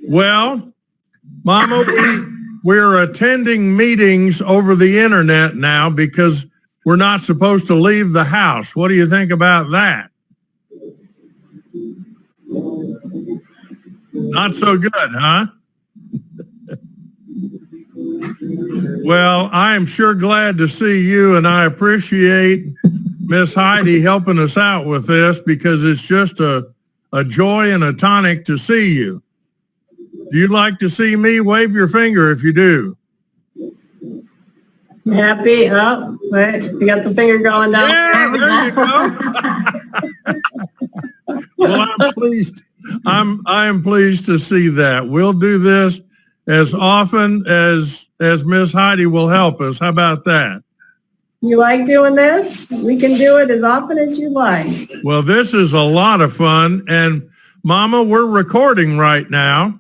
Well, Mama, we're attending meetings over the internet now because we're not supposed to leave the house. What do you think about that? Not so good, huh? Well, I am sure glad to see you, and I appreciate Miss Heidi helping us out with this because it's just a joy and a tonic to see you. Do you like to see me? Wave your finger if you do. Happy. Oh, wait, you got the finger going down. Yeah, there you go. Well, I'm pleased. I am pleased to see that. We'll do this as often as Miss Heidi will help us. How about that? You like doing this? We can do it as often as you like. Well, this is a lot of fun. And Mama, we're recording right now.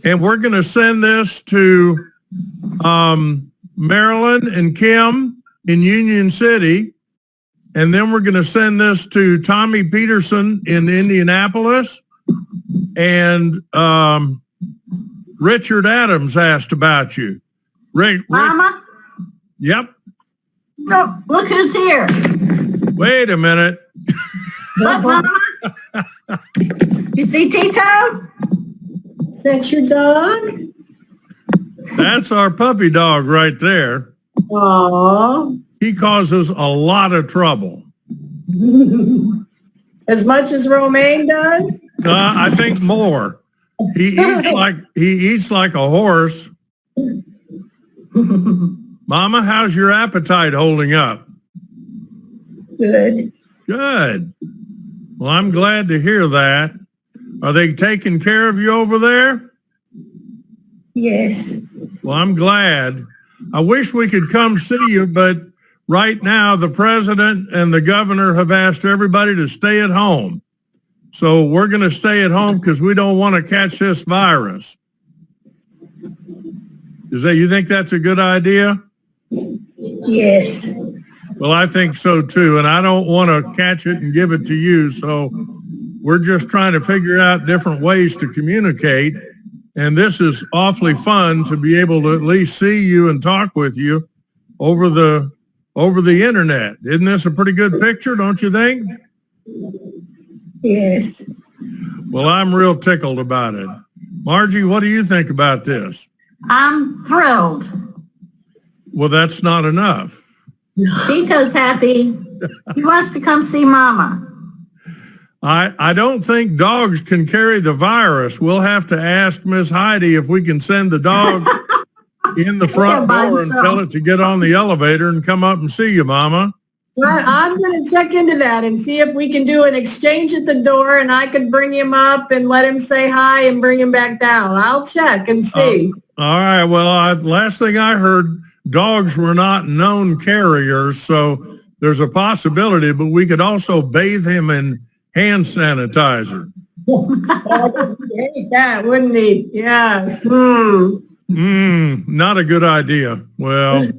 And we're going to send this to Marilyn and Kim in Union City. And then we're going to send this to Tommy Peterson in Indianapolis. And Richard Adams asked about you. Mama? Yep. Look who's here. Wait a minute. Look, Mama. You see Tito? Is that your dog? That's our puppy dog right there. Aww. He causes a lot of trouble. As much as Romaine does? I think more. He eats like a horse. Mama, how's your appetite holding up? Good. Good. Well, I'm glad to hear that. Are they taking care of you over there? Yes. Well, I'm glad. I wish we could come see you, but right now the president and the governor have asked everybody to stay at home. So we're going to stay at home because we don't want to catch this virus. You think that's a good idea? Yes. Well, I think so too. And I don't want to catch it and give it to you. So we're just trying to figure out different ways to communicate. And this is awfully fun to be able to at least see you and talk with you over the internet. Isn't this a pretty good picture, don't you think? Yes. Well, I'm real tickled about it. Margie, what do you think about this? I'm thrilled. Well, that's not enough. Tito's happy. He wants to come see Mama. I don't think dogs can carry the virus. We'll have to ask Miss Heidi if we can send the dog in the front door and tell it to get on the elevator and come up and see you, Mama. I'm going to check into that and see if we can do an exchange at the door and I could bring him up and let him say hi and bring him back down. I'll check and see. All right. Well, last thing I heard, dogs were not known carriers, so there's a possibility, but we could also bathe him in hand sanitizer. That wouldn't he? Yes. Not a good idea. Well,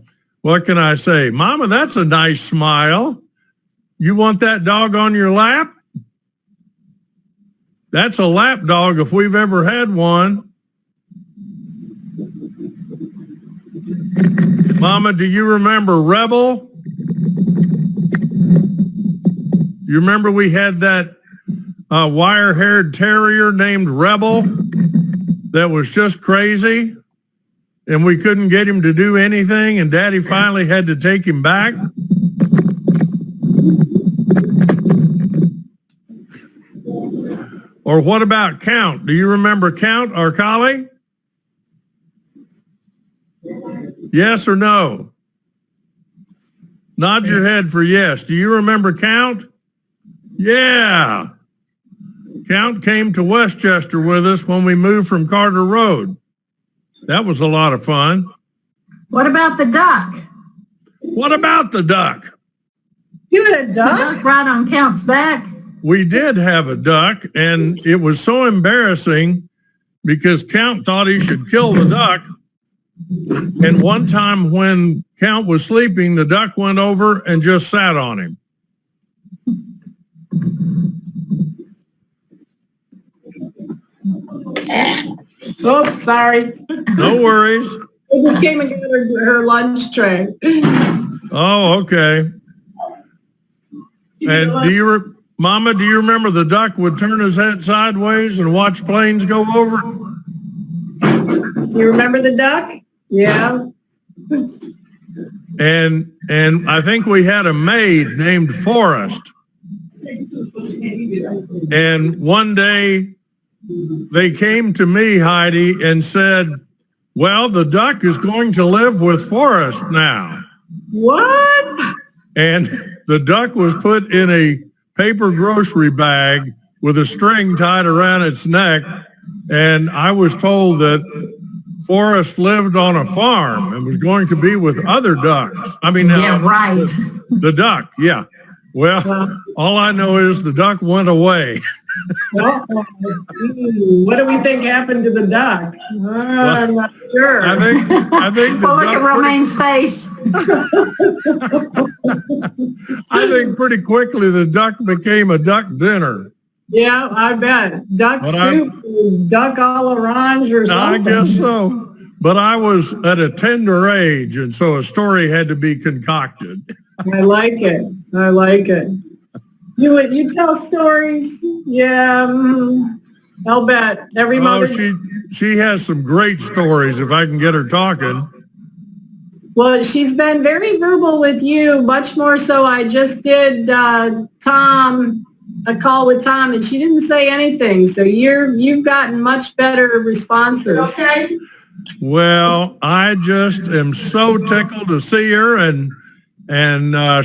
what can I say? Mama, that's a nice smile. You want that dog on your lap? That's a lap dog if we've ever had one. Mama, do you remember Rebel? You remember we had that wire-haired terrier named Rebel that was just crazy and we couldn't get him to do anything and Daddy finally had to take him back? Or what about Count? Do you remember Count, our collie? Yes or no? Nod your head for yes. Do you remember Count? Yeah. Count came to Westchester with us when we moved from Carter Road. That was a lot of fun. What about the duck? What about the duck? You had a duck? The duck right on Count's back. We did have a duck, and it was so embarrassing because Count thought he should kill the duck. And one time when Count was sleeping, the duck went over and just sat on him. Oh, sorry. No worries. It just came and got her lunch tray. Oh, okay. And Mama, do you remember the duck would turn his head sideways and watch planes go over? You remember the duck? Yeah. And I think we had a maid named Forrest. And one day they came to me, Heidi, and said, well, the duck is going to live with Forrest now. What? And the duck was put in a paper grocery bag with a string tied around its neck. And I was told that Forrest lived on a farm and was going to be with other ducks. I mean, Yeah, right. the duck, yeah. Well, all I know is the duck went away. What do we think happened to the duck? I'm not sure. I think the Well, look at duck Romaine's face. I think pretty quickly the duck became a duck dinner. Yeah, I bet. Duck But soup, duck a l'orange or I something. guess so. But I was at a tender age, and so a story had to be concocted. I like it. I like it. You tell stories? Yeah, I'll bet. Every Oh, mother. she has some great stories if I can get her talking. Well, she's been very verbal with you, much more so. I just did a call with Tom, and she didn't say anything. So you've gotten much better responses. Okay. Well, I just am so tickled to see her, and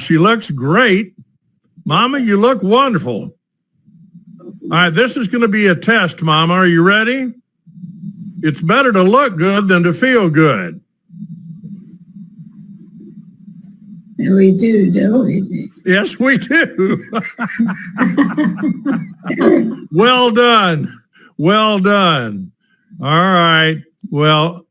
she looks great. Mama, you look wonderful. All right, this is going to be a test, Mama. Are you ready? It's better to look good than to feel good. We do, don't we? Yes, we do. Well done. Well done. All right. Well,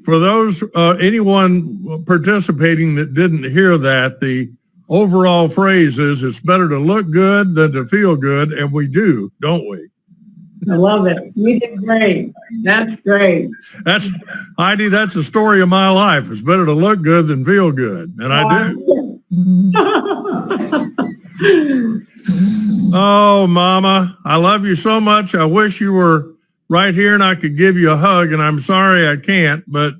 for those, anyone participating that didn't hear that, the overall phrase is it's better to look good than to feel good. And we do, don't we? I love it. You did great. That's great. That's, Heidi, that's the story of my life. It's better to look good than feel good. And I do. Oh, Mama, I love you so much. I wish you were right here and I could give you a hug, and I'm sorry I can't, but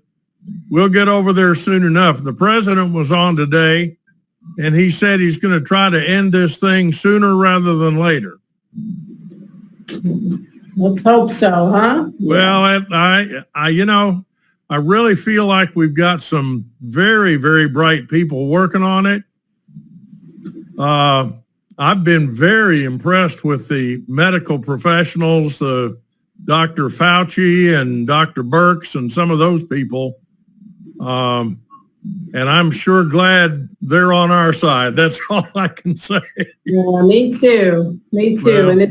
we'll get over there soon enough. The president was on today, and he said he's going to try to end this thing sooner rather than later. Let's hope so, huh? Well, I really feel like we've got some very, very bright people working on it. I've been very impressed with the medical professionals, Dr. Fauci and Dr. Birx and some of those people. And I'm sure glad they're on our side. That's all I can say. Yeah, me too. Me too. Well, and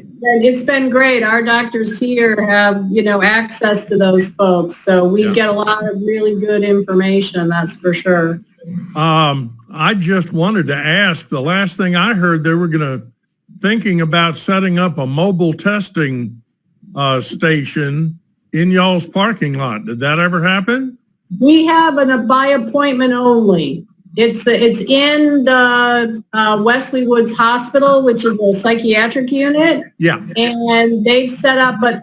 it's been great. Our doctors here have, access to those folks. So we get a lot of really good information. That's for sure. I just wanted to ask, the last thing I heard, they were thinking about setting up a mobile testing station in y'all's parking lot. Did that ever happen? We have a by appointment only. It's in the Wesley Woods Hospital, which is a psychiatric unit. Yeah. And they've set up, but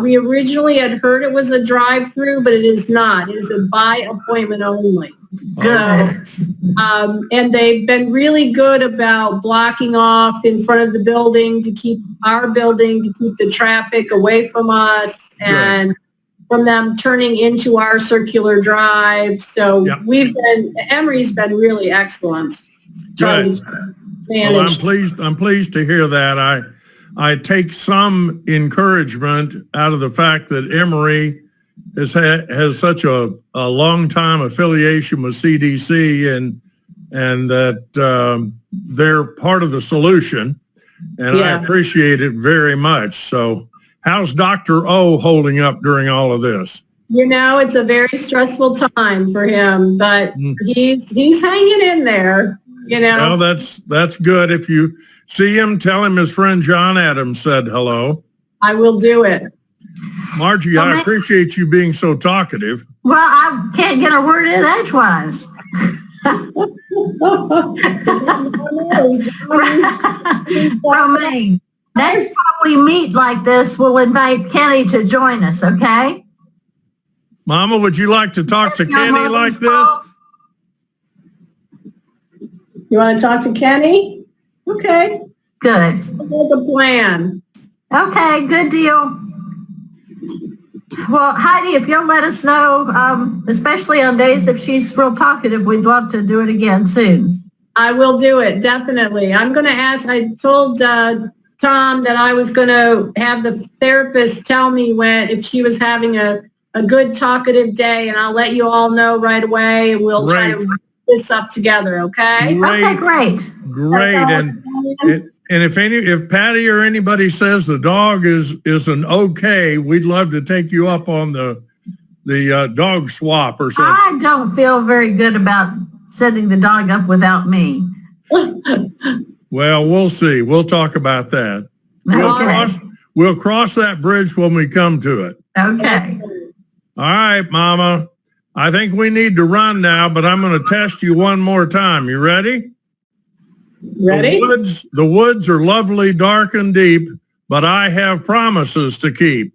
we originally had heard it was a drive-through, but it is not. It is a by appointment only. Good. And they've been really good about blocking off in front of the building to keep the traffic away from us and from them turning into our circular drive. So Emory's been really excellent. Good. Well, I'm pleased to hear that. I take some encouragement out of the fact that Emory has such a long time affiliation with CDC and that they're part of the solution. And I appreciate it very much. So how's Dr. O holding up during all of this? It's a very stressful time for him, but he's hanging in there, Well, that's good. If you see him, tell him his friend John Adams said hello. I will do it. Margie, I appreciate you being so talkative. Well, I can't get a word in edgewise. Romaine, next time we meet like this, we'll invite Kenny to join us, okay? Mama, would you like to talk to Kenny like this? You want to talk to Kenny? Okay. Good. That's the plan. Okay, good deal. Well, Heidi, if you'll let us know, especially on days if she's real talkative, we'd love to do it again soon. I will do it, definitely. I'm going to ask, I told Tom that I was going to have the therapist tell me if she was having a good talkative day, and I'll let you all know right away, and we'll try to wrap this up together, okay? Great. Okay, great. Great. And if Patty or anybody says the dog is an okay, we'd love to take you up on the dog swap or something. I don't feel very good about sending the dog up without me. Well, we'll see. We'll talk about that. We'll cross that bridge when we come to it. Okay. All right, Mama. I think we need to run now, but I'm going to test you one more time. You ready? Ready? The woods are lovely, dark and deep, but I have promises to keep.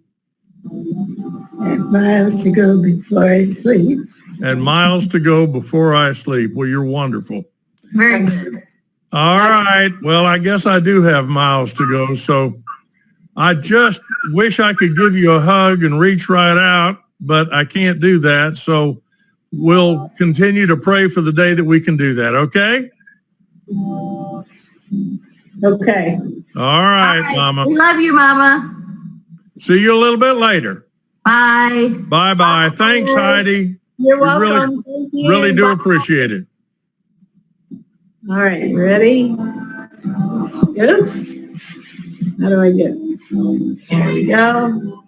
And miles to go before I sleep. And miles to go before I sleep. Well, you're wonderful. Very good. All right. Well, I guess I do have miles to go. So I just wish I could give you a hug and reach right out, but I can't do that. So we'll continue to pray for the day that we can do that. Okay? Okay. All right, Mama. We love you, Mama. See you a little bit later. Bye. Bye-bye. Thanks, Heidi. You're welcome. Thank you. Really do Bye. appreciate it. All right, ready? Oops. How do I get? There we go.